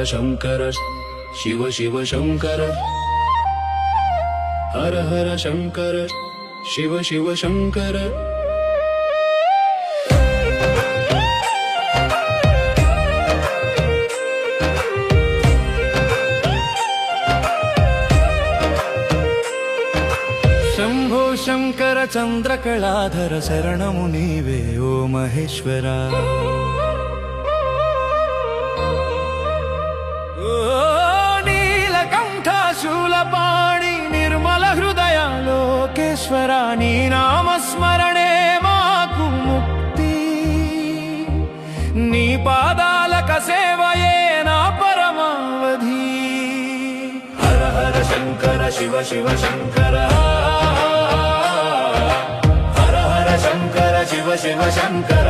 शङ्कर शिव शिव शङ्कर हर हर शङ्कर शिव शिव शङ्कर शंभो शंकर चंद्रकलाधर शरणमु नीवे ओ महेश्वरा ओ नीलकंठ शूलपाणि निर्मल हृदय लोकेश्वरा नी नामस्मरणे माकु मुक्ति नी पादालक सेवये ना परमावधि हर हर शंकर शिव शिव शंकर हर हर शंकर शिव शिव शंकर